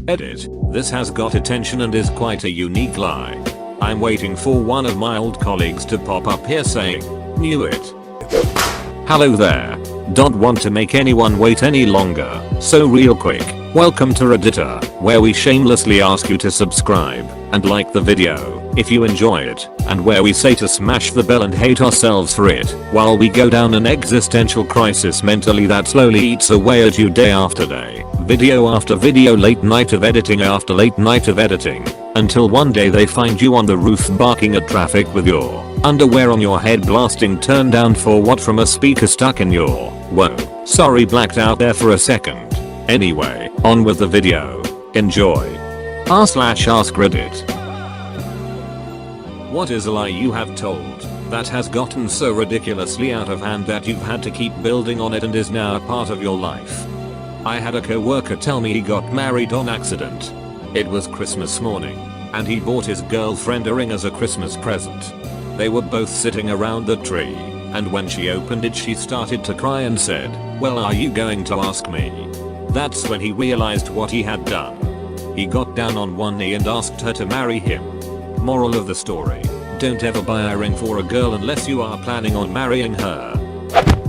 Edit. This has got attention and is quite a unique lie. I'm waiting for one of my old colleagues to pop up here saying, "Knew it." Hello there. Don't want to make anyone wait any longer, so real quick, welcome to Reddita, where we shamelessly ask you to subscribe and like the video if you enjoy it, and where we say to smash the bell and hate ourselves for it while we go down an existential crisis mentally that slowly eats away at you day after day, video after video, late night of editing after late night of editing, until one day they find you on the roof barking at traffic with your underwear on your head blasting turn down for what from a speaker stuck in your, whoa, sorry, blacked out there for a second. Anyway, on with the video. Enjoy. r/Askreddit. What is a lie you have told that has gotten so ridiculously out of hand that you've had to keep building on it and is now a part of your life? I had a co-worker tell me he got married on accident. It was Christmas morning, and he bought his girlfriend a ring as a Christmas present. They were both sitting around the tree, and when she opened it she started to cry and said, "Well, are you going to ask me?" That's when he realized what he had done. He got down on one knee and asked her to marry him. Moral of the story: don't ever buy a ring for a girl unless you are planning on marrying her.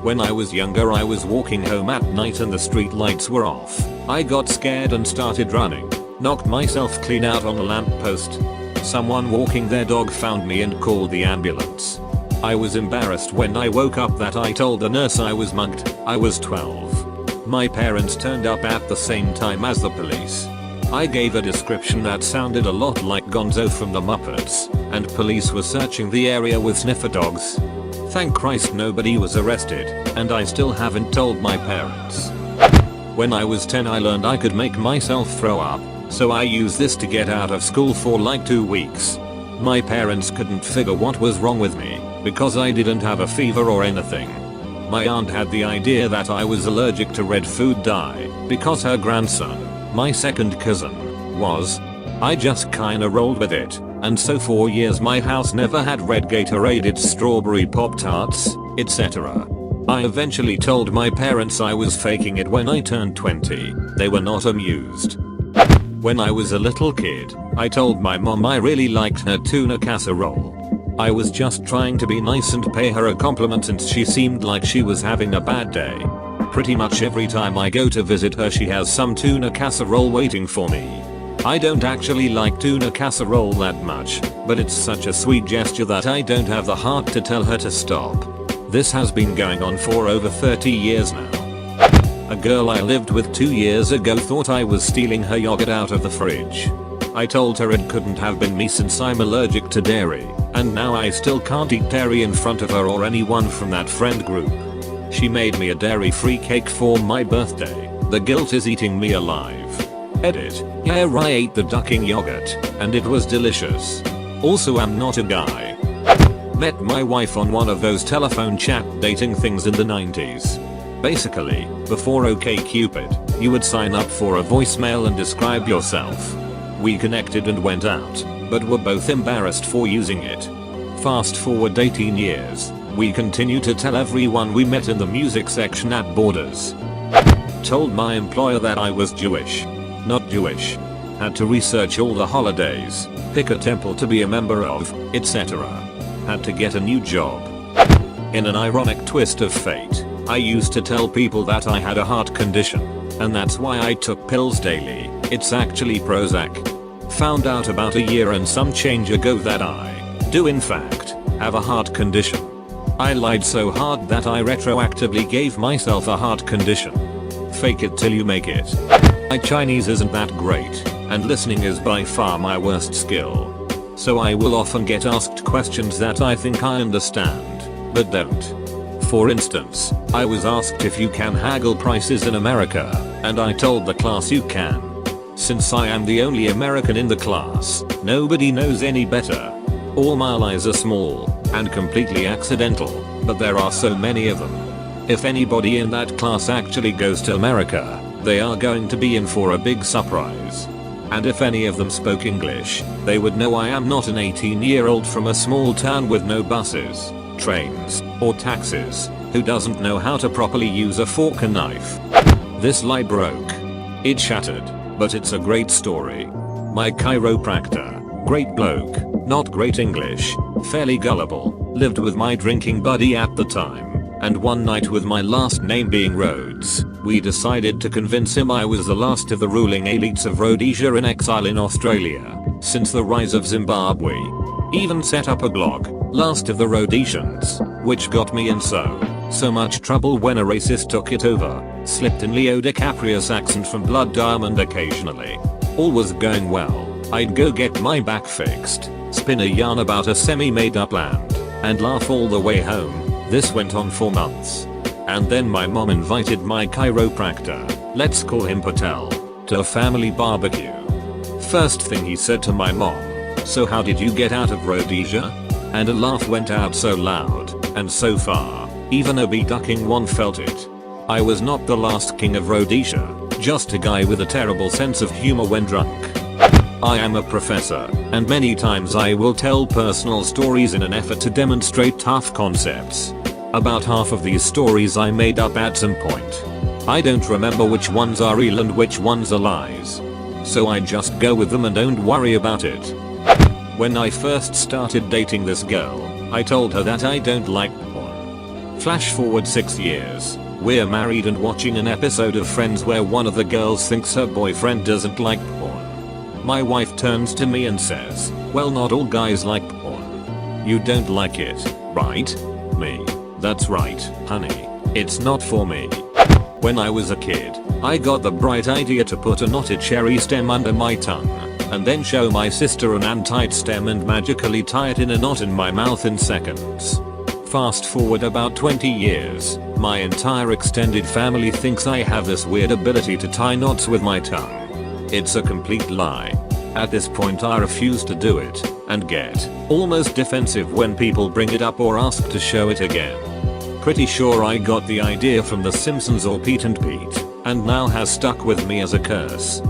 When I was younger, I was walking home at night and the street lights were off. I got scared and started running. Knocked myself clean out on a lamppost. Someone walking their dog found me and called the ambulance. I was embarrassed when I woke up that I told the nurse I was mugged. I was 12. My parents turned up at the same time as the police. I gave a description that sounded a lot like Gonzo from the Muppets, and police were searching the area with sniffer dogs. Thank Christ nobody was arrested, and I still haven't told my parents. When I was 10 I learned I could make myself throw up, so I used this to get out of school for like 2 weeks. My parents couldn't figure what was wrong with me, because I didn't have a fever or anything. My aunt had the idea that I was allergic to red food dye, because her grandson, my second cousin, was. I just kinda rolled with it, and so for years my house never had red Gatorade, it's strawberry Pop-Tarts, etc. I eventually told my parents I was faking it when I turned 20. They were not amused. When I was a little kid, I told my mom I really liked her tuna casserole. I was just trying to be nice and pay her a compliment since she seemed like she was having a bad day. Pretty much every time I go to visit her she has some tuna casserole waiting for me. I don't actually like tuna casserole that much, but it's such a sweet gesture that I don't have the heart to tell her to stop. This has been going on for over 30 years now. A girl I lived with 2 years ago thought I was stealing her yogurt out of the fridge. I told her it couldn't have been me since I'm allergic to dairy, and now I still can't eat dairy in front of her or anyone from that friend group. She made me a dairy-free cake for my birthday. The guilt is eating me alive. Edit. Yeah, I ate the ducking yogurt, and it was delicious. Also, I'm not a guy. Met my wife on one of those telephone chat dating things in the 90s. Basically, before OkCupid, you would sign up for a voicemail and describe yourself. We connected and went out, but were both embarrassed for using it. Fast forward 18 years, we continue to tell everyone we met in the music section at Borders. Told my employer that I was Jewish. Not Jewish. Had to research all the holidays, pick a temple to be a member of, etc. Had to get a new job. In an ironic twist of fate, I used to tell people that I had a heart condition, and that's why I took pills daily. It's actually Prozac. Found out about a year and some change ago that I do in fact have a heart condition. I lied so hard that I retroactively gave myself a heart condition. Fake it till you make it. My Chinese isn't that great, and listening is by far my worst skill. So I will often get asked questions that I think I understand, but don't. For instance, I was asked if you can haggle prices in America, and I told the class you can. Since I am the only American in the class, nobody knows any better. All my lies are small and completely accidental, but there are so many of them. If anybody in that class actually goes to America, they are going to be in for a big surprise. And if any of them spoke English, they would know I am not an 18-year-old from a small town with no buses, trains, or taxis, who doesn't know how to properly use a fork and knife. This lie broke. It shattered. but it's a great story. My chiropractor, great bloke, not great English, fairly gullible, lived with my drinking buddy at the time. And one night, with my last name being Rhodes, we decided to convince him I was the last of the ruling elites of Rhodesia in exile in Australia since the rise of Zimbabwe. Even set up a blog, Last of the Rhodesians, which got me in so much trouble when a racist took it over, slipped in Leo DiCaprio's accent from Blood Diamond occasionally. All was going well. I'd go get my back fixed, spin a yarn about a semi-made up land, and laugh all the way home. This went on for months. And then my mom invited my chiropractor, let's call him Patel, to a family barbecue. First thing he said to my mom, "So how did you get out of Rhodesia?" And a laugh went out so loud and so far, even a bee ducking one felt it. I was not the last king of Rhodesia, just a guy with a terrible sense of humor when drunk. I am a professor, and many times I will tell personal stories in an effort to demonstrate tough concepts. About half of these stories I made up at some point. I don't remember which ones are real and which ones are lies. So I just go with them and don't worry about it. When I first started dating this girl, I told her that I don't like porn. Flash forward 6 years. We're married and watching an episode of Friends where one of the girls thinks her boyfriend doesn't like porn. My wife turns to me and says, "Well, not all guys like porn. You don't like it, right?" Me. "That's right, honey. It's not for me." When I was a kid, I got the bright idea to put a knotted cherry stem under my tongue, and then show my sister an untied stem and magically tie it in a knot in my mouth in seconds. Fast forward about 20 years, my entire extended family thinks I have this weird ability to tie knots with my tongue. It's a complete lie. At this point I refuse to do it, and get almost defensive when people bring it up or ask to show it again. Pretty sure I got the idea from The Simpsons or Pete and Pete, and now has stuck with me as a curse.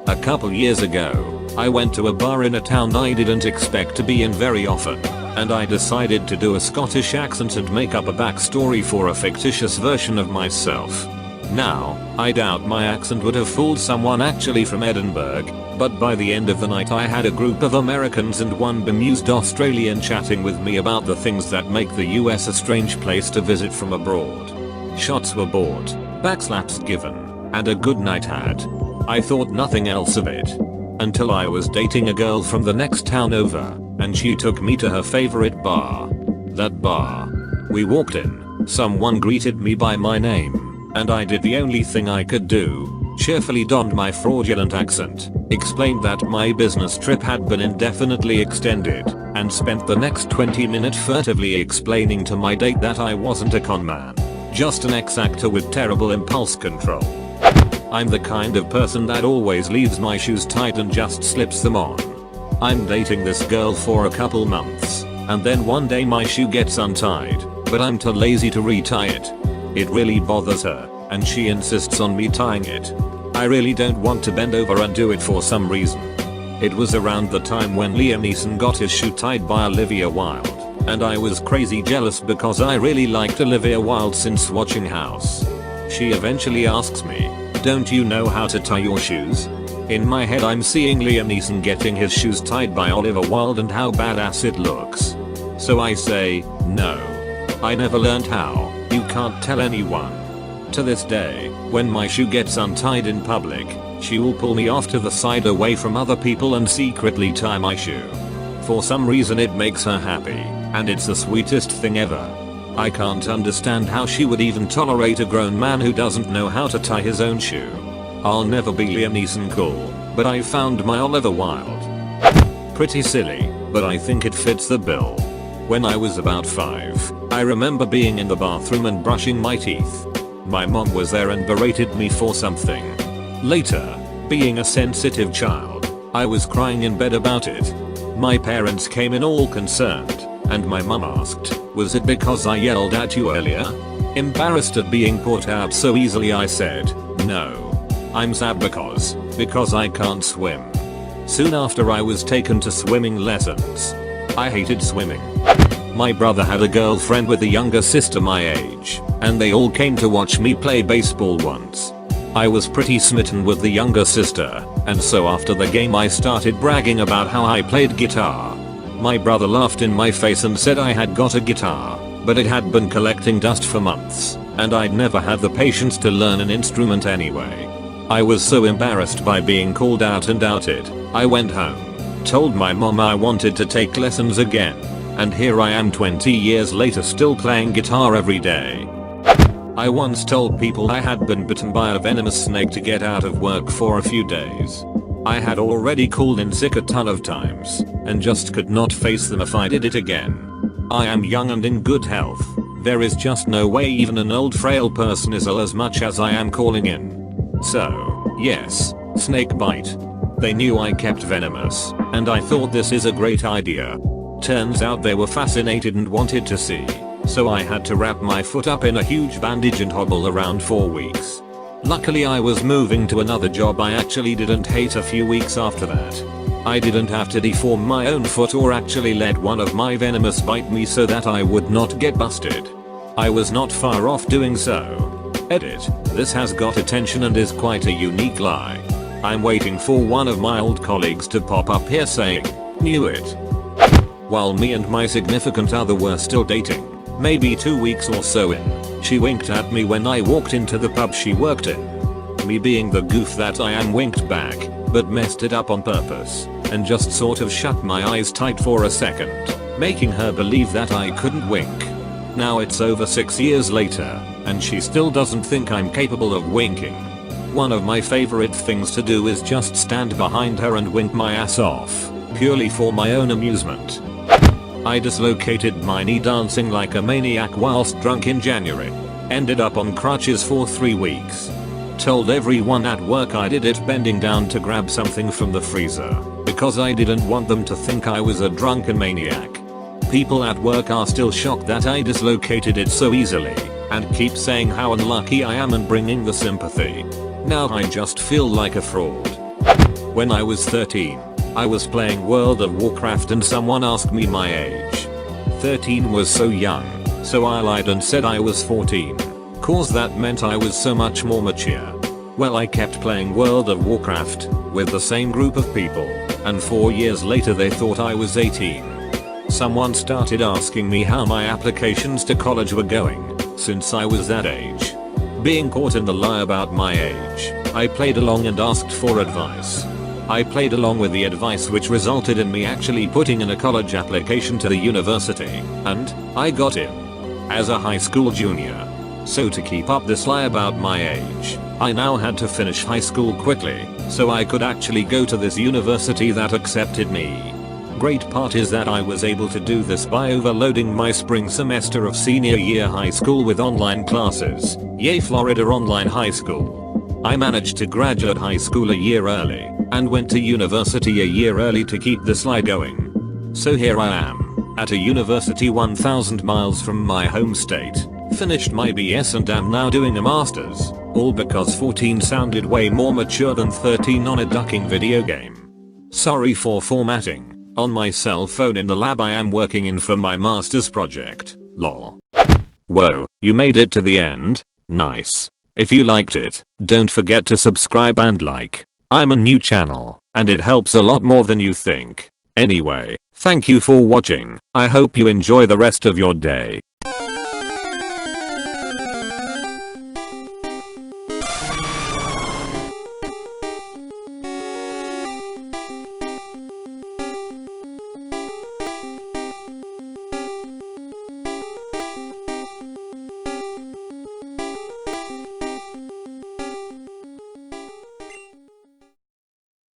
A couple years ago, I went to a bar in a town I didn't expect to be in very often, and I decided to do a Scottish accent and make up a backstory for a fictitious version of myself. Now, I doubt my accent would have fooled someone actually from Edinburgh, but by the end of the night I had a group of Americans and one bemused Australian chatting with me about the things that make the US a strange place to visit from abroad. Shots were bought, backslaps given, and a good night had. I thought nothing else of it. Until I was dating a girl from the next town over, and she took me to her favorite bar. That bar. We walked in, someone greeted me by my name, and I did the only thing I could do, cheerfully donned my fraudulent accent, explained that my business trip had been indefinitely extended, and spent the next 20 minutes furtively explaining to my date that I wasn't a con man, just an ex-actor with terrible impulse control. I'm the kind of person that always leaves my shoes tight and just slips them on. I'm dating this girl for a couple months, and then one day my shoe gets untied, but I'm too lazy to retie it. It really bothers her, and she insists on me tying it. I really don't want to bend over and do it for some reason. It was around the time when Liam Neeson got his shoe tied by Olivia Wilde, and I was crazy jealous because I really liked Olivia Wilde since watching House. She eventually asks me, "Don't you know how to tie your shoes?" In my head I'm seeing Liam Neeson getting his shoes tied by Olivia Wilde and how badass it looks. So I say, "No. I never learned how. You can't tell anyone." To this day, when my shoe gets untied in public, she will pull me off to the side away from other people and secretly tie my shoe. For some reason it makes her happy, and it's the sweetest thing ever. I can't understand how she would even tolerate a grown man who doesn't know how to tie his own shoe. I'll never be Liam Neeson cool, but I found my Olivia Wilde. Pretty silly, but I think it fits the bill. When I was about 5, I remember being in the bathroom and brushing my teeth. My mom was there and berated me for something. Later, being a sensitive child, I was crying in bed about it. My parents came in all concerned, and my mom asked, "Was it because I yelled at you earlier?" Embarrassed at being put out so easily I said, "No. I'm sad because I can't swim." Soon after I was taken to swimming lessons. I hated swimming. My brother had a girlfriend with a younger sister my age, and they all came to watch me play baseball once. I was pretty smitten with the younger sister, and so after the game I started bragging about how I played guitar. My brother laughed in my face and said I had got a guitar, but it had been collecting dust for months, and I'd never had the patience to learn an instrument anyway. I was so embarrassed by being called out and outed, I went home, told my mom I wanted to take lessons again, and here I am 20 years later still playing guitar every day. I once told people I had been bitten by a venomous snake to get out of work for a few days. I had already called in sick a ton of times, and just could not face them if I did it again. I am young and in good health. There is just no way even an old frail person is ill as much as I am calling in. So, yes, snake bite. They knew I kept venomous, and I thought this is a great idea. Turns out they were fascinated and wanted to see, so I had to wrap my foot up in a huge bandage and hobble around 4 weeks. Luckily I was moving to another job I actually didn't hate a few weeks after that. I didn't have to deform my own foot or actually let one of my venomous bite me so that I would not get busted. I was not far off doing so. Edit. This has got attention and is quite a unique lie. I'm waiting for one of my old colleagues to pop up here saying, "Knew it." While me and my significant other were still dating, maybe 2 weeks or so in, she winked at me when I walked into the pub she worked in. Me being the goof that I am winked back, but messed it up on purpose, and just sort of shut my eyes tight for a second, making her believe that I couldn't wink. Now it's over 6 years later, and she still doesn't think I'm capable of winking. One of my favorite things to do is just stand behind her and wink my ass off, purely for my own amusement. I dislocated my knee dancing like a maniac whilst drunk in January. Ended up on crutches for 3 weeks. Told everyone at work I did it bending down to grab something from the freezer, because I didn't want them to think I was a drunken maniac. People at work are still shocked that I dislocated it so easily, and keep saying how unlucky I am and bringing the sympathy. Now I just feel like a fraud. When I was 13, I was playing World of Warcraft and someone asked me my age. 13 was so young, so I lied and said I was 14. Cause that meant I was so much more mature. Well, I kept playing World of Warcraft with the same group of people, and 4 years later they thought I was 18. Someone started asking me how my applications to college were going, since I was that age. Being caught in the lie about my age, I played along and asked for advice. I played along with the advice, which resulted in me actually putting in a college application to the university, and I got in as a high school junior. So to keep up this lie about my age, I now had to finish high school quickly so I could actually go to this university that accepted me. Great part is that I was able to do this by overloading my spring semester of senior year high school with online classes. Yay, Florida Online High School. I managed to graduate high school a year early and went to university a year early to keep this lie going. So here I am, at a university 1,000 miles from my home state, finished my BS and am now doing a master's, all because 14 sounded way more mature than 13 on a ducking video game. Sorry for formatting. On my cell phone in the lab I am working in for my master's project, lol. Whoa, you made it to the end? Nice. If you liked it, don't forget to subscribe and like. I'm a new channel, and it helps a lot more than you think. Anyway, thank you for watching. I hope you enjoy the rest of your day.